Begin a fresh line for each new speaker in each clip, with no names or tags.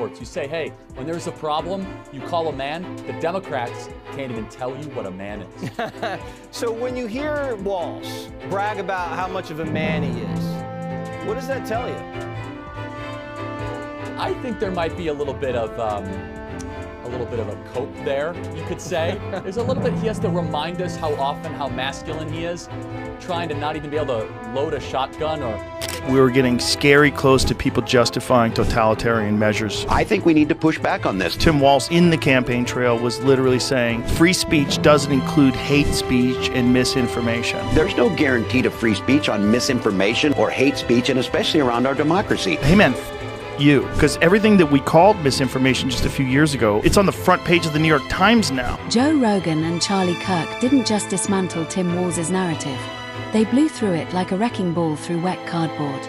sports. You say, hey, when there's a problem, you call a man. The Democrats can't even tell you what a man is.
So when you hear Walz brag about how much of a man he is, what does that tell you?
I think there might be a little bit of a cope there, you could say. There's a little bit, he has to remind us how masculine he is, trying to not even be able to load a shotgun or...
We were getting scary close to people justifying totalitarian measures.
I think we need to push back on this.
Tim Walz in the campaign trail was literally saying free speech doesn't include hate speech and misinformation.
There's no guarantee to free speech on misinformation or hate speech, and especially around our democracy.
Hey man, you. Because everything that we called misinformation just a few years ago, it's on the front page of the New York Times now.
Joe Rogan and Charlie Kirk didn't just dismantle Tim Walz's narrative. They blew through it like a wrecking ball through wet cardboard.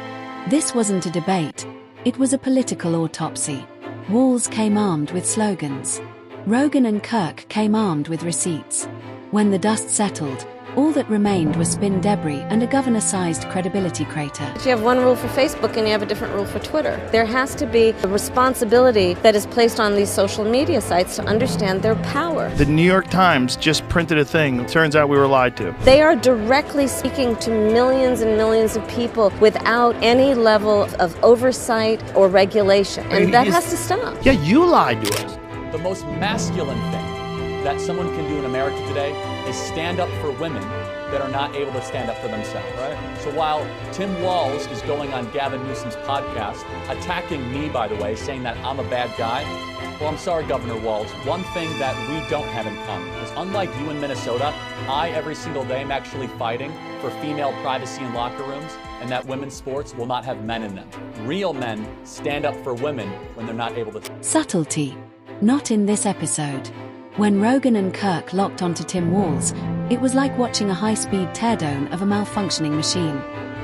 This wasn't a debate. It was a political autopsy. Walz came armed with slogans. Rogan and Kirk came armed with receipts. When the dust settled, all that remained was spin debris and a governor-sized credibility crater.
You have one rule for Facebook and you have a different rule for Twitter. There has to be a responsibility that is placed on these social media sites to understand their power.
The New York Times just printed a thing. It turns out we were lied to.
They are directly speaking to millions and millions of people without any level of oversight or regulation. And that has to stop.
Yeah, you lied to us.
The most masculine thing that someone can do in America today is stand up for women that are not able to stand up for themselves. Right. So while Tim Walz is going on Gavin Newsom's podcast, attacking me, by the way, saying that I'm a bad guy, well, I'm sorry, Governor Walz. One thing that we don't have in common is, unlike you in Minnesota, I, every single day, am actually fighting for female privacy in locker rooms and that women's sports will not have men in them. Real men stand up for women when they're not able to.
Subtlety. Not in this episode. When Rogan and Kirk locked onto Tim Walz, it was like watching a high-speed teardown of a malfunctioning machine.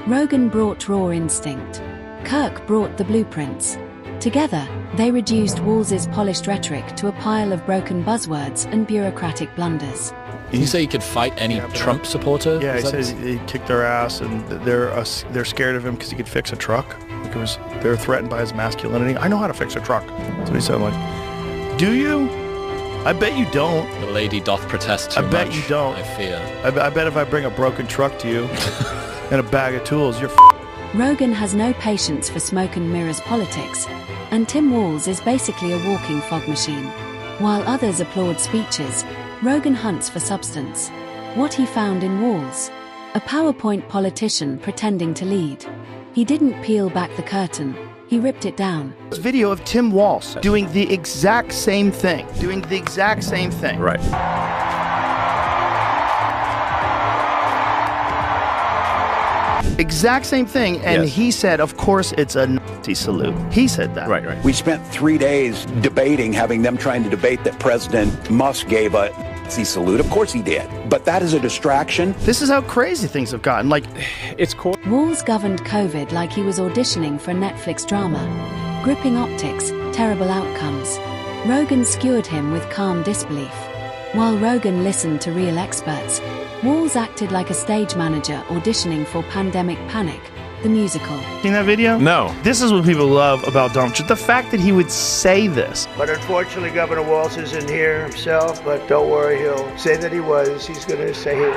Rogan brought raw instinct. Kirk brought the blueprints. Together, they reduced Walz's polished rhetoric to a pile of broken buzzwords and bureaucratic blunders.
Did you say you could fight any Trump supporter?
Yeah, he says he kicked their ass, and they're scared of him because he could fix a truck. Because they're threatened by his masculinity. I know how to fix a truck. That's what he said. I'm like, do you? I bet you don't.
The lady doth protest too much.
I bet you don't.
I fear.
I bet if I bring a broken truck to you and a bag of tools, you're
Rogan has no patience for smoke and mirrors politics, and Tim Walz is basically a walking fog machine. While others applaud speeches, Rogan hunts for substance. What he found in Walz? A PowerPoint politician pretending to lead. He didn't peel back the curtain. He ripped it down.
This video of Tim Walz doing the exact same thing.
Right.
Exact same thing, and
Yes.
he said, of course, it's a Nazi salute. He said that.
Right.
We spent 3 days debating, having them trying to debate that President Musk gave a Nazi salute. Of course he did. But that is a distraction.
This is how crazy things have gotten. Like,
It's cool.
Walz governed COVID like he was auditioning for a Netflix drama. Gripping optics, terrible outcomes. Rogan skewered him with calm disbelief. While Rogan listened to real experts, Walz acted like a stage manager auditioning for Pandemic Panic, the musical.
seen that video?
No.
This is what people love about Donald Trump. The fact that he would say this.
But unfortunately, Governor Walz isn't here himself, but don't worry, he'll say that he was. He's going to say he was.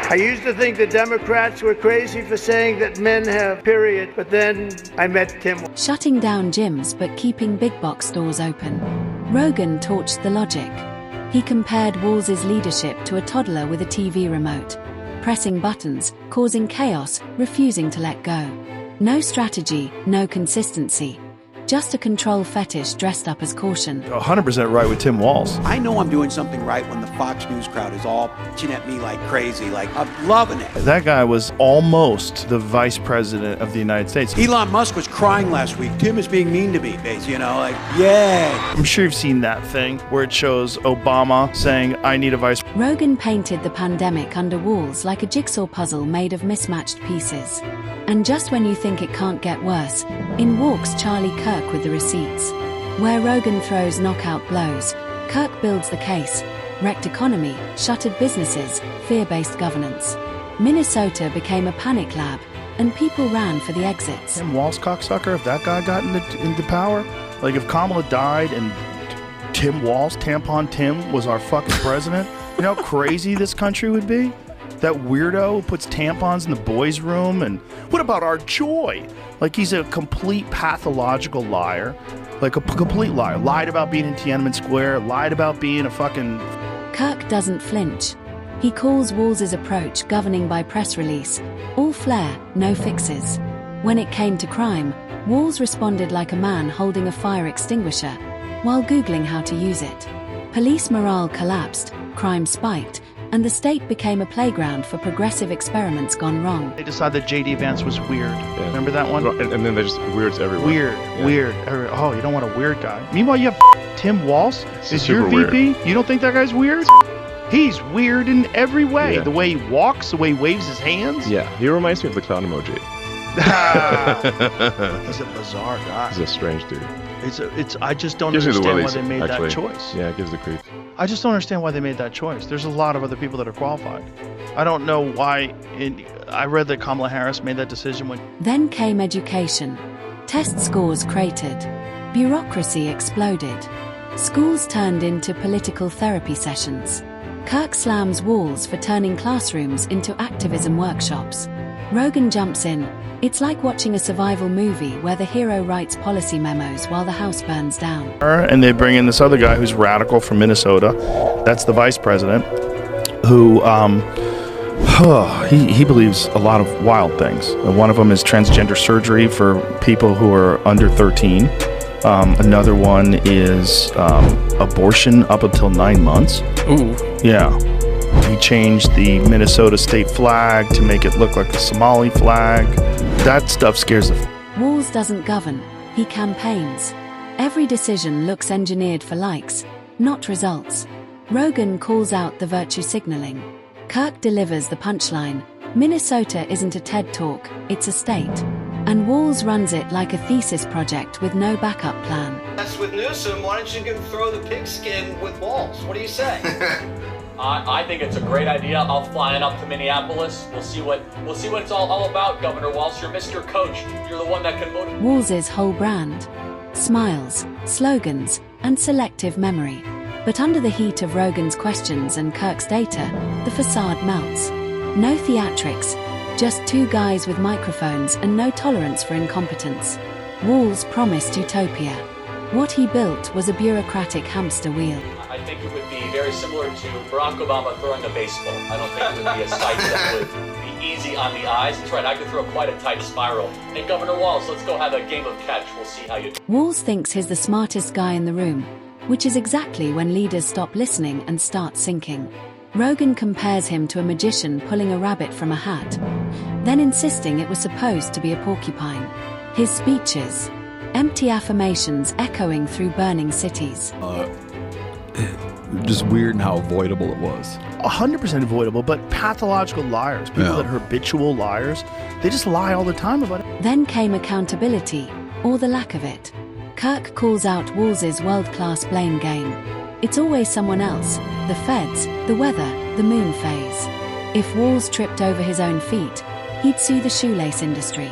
I used to think the Democrats were crazy for saying that men have, period, but then I met Tim.
Shutting down gyms but keeping big box stores open. Rogan torched the logic. He compared Walz's leadership to a toddler with a TV remote. Pressing buttons, causing chaos, refusing to let go. No strategy, no consistency. Just a control fetish dressed up as caution.
100% right with Tim Walz.
I know I'm doing something right when the Fox News crowd is all pitching at me like crazy. Like, I'm loving it.
That guy was almost the vice president of the United States.
Elon Musk was crying last week. Tim is being mean to me, you know, like, yeah.
I'm sure you've seen that thing where it shows Obama saying, I need a vice.
Rogan painted the pandemic under Walz like a jigsaw puzzle made of mismatched pieces. And just when you think it can't get worse, in walks Charlie Kirk with the receipts. Where Rogan throws knockout blows, Kirk builds the case. Wrecked economy, shuttered businesses, fear-based governance. Minnesota became a panic lab, and people ran for the exits.
Tim Walz cocksucker, if that guy got into power, Like if Kamala died and Tim Walz, Tampon Tim, was our fucking president, you know how crazy this country would be? That weirdo who puts tampons in the boys' room. And what about our joy? Like he's a complete pathological liar. Like a complete liar. Lied about being in Tiananmen Square. Lied about being a fucking...
Kirk doesn't flinch. He calls Walz's approach governing by press release. All flair, no fixes. When it came to crime, Walz responded like a man holding a fire extinguisher while Googling how to use it. Police morale collapsed, crime spiked, and the state became a playground for progressive experiments gone wrong.
They decided that J.D. Vance was weird.
Yeah.
Remember that one?
And then they just weirds everywhere.
Weird. Oh, you don't want a weird guy. Meanwhile, you have Tim Walz is your VP. Weird. You don't think that guy's weird? He's weird in every way. Yeah. The way he walks, the way he waves his hands.
Yeah, he reminds me of the clown emoji.
He's a bizarre guy.
He's a strange dude.
I just don't understand why they made that choice.
Yeah, it gives the creep.
I just don't understand why they made that choice. There's a lot of other people that are qualified. I don't know why. I read that Kamala Harris made that decision when...
Then came education. Test scores cratered. Bureaucracy exploded. Schools turned into political therapy sessions. Kirk slams Walz for turning classrooms into activism workshops. Rogan jumps in. It's like watching a survival movie where the hero writes policy memos while the house burns down.
And they bring in this other guy who's radical from Minnesota. That's the vice president, who he believes a lot of wild things. One of them is transgender surgery for people who are under 13. Another one is abortion up until 9 months.
Ooh.
Yeah. He changed the Minnesota state flag to make it look like the Somali flag. That stuff scares the...
Walz doesn't govern, he campaigns. Every decision looks engineered for likes, not results. Rogan calls out the virtue signaling. Kirk delivers the punchline. Minnesota isn't a TED Talk, it's a state. And Walz runs it like a thesis project with no backup plan.
That's with Newsom. Why don't you go throw the pigskin with Walz? What do you say?
I think it's a great idea. I'll fly up to Minneapolis. We'll see what it's all about, Governor Walz. You're Mr. Coach. You're the one that can motivate.
Walz's whole brand. Smiles, slogans, and selective memory. But under the heat of Rogan's questions and Kirk's data, the facade melts. No theatrics, just two guys with microphones and no tolerance for incompetence. Walz promised utopia. What he built was a bureaucratic hamster wheel.
I think it would be very similar to Barack Obama throwing a baseball. I don't think it would be a sight that would be easy on the eyes. That's right, I could throw quite a tight spiral. Hey, Governor Walz, let's go have a game of catch. We'll see how you do.
Walz thinks he's the smartest guy in the room, which is exactly when leaders stop listening and start sinking. Rogan compares him to a magician pulling a rabbit from a hat, then insisting it was supposed to be a porcupine. His speeches, empty affirmations echoing through burning cities.
Just weird and how avoidable it was.
100% avoidable, but pathological liars, people that are habitual liars, they just lie all the time about it.
Then came accountability, or the lack of it. Kirk calls out Walz's world-class blame game. It's always someone else, the feds, the weather, the moon phase. If Walz tripped over his own feet, he'd sue the shoelace industry.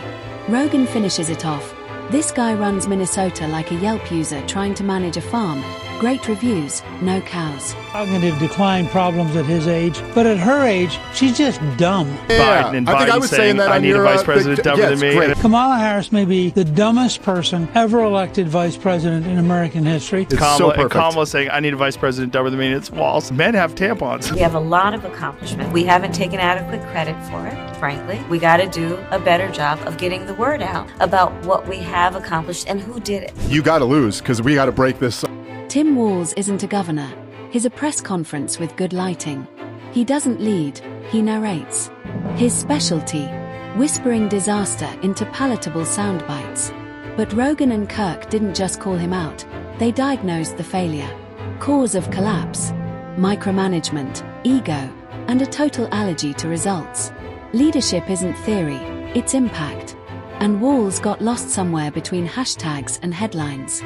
Rogan finishes it off. This guy runs Minnesota like a Yelp user trying to manage a farm. Great reviews, no cows.
Cognitive decline problems at his age, but at her age, she's just dumb.
Biden and
I think I was saying that
I
on
need
your,
a vice president dumber than me.
Great.
Kamala Harris may be the dumbest person ever elected vice president in American history.
Kamala saying, I need a vice president dumber than me. It's Walz. Men have tampons.
We have a lot of accomplishment. We haven't taken adequate credit for it, frankly. We got to do a better job of getting the word out about what we have accomplished and who did it.
You got to lose because we got to break this.
Tim Walz isn't a governor. He's a press conference with good lighting. He doesn't lead, he narrates. His specialty, whispering disaster into palatable sound bites. But Rogan and Kirk didn't just call him out, they diagnosed the failure. Cause of collapse, micromanagement, ego, and a total allergy to results. Leadership isn't theory, it's impact. And Walz got lost somewhere between hashtags and headlines.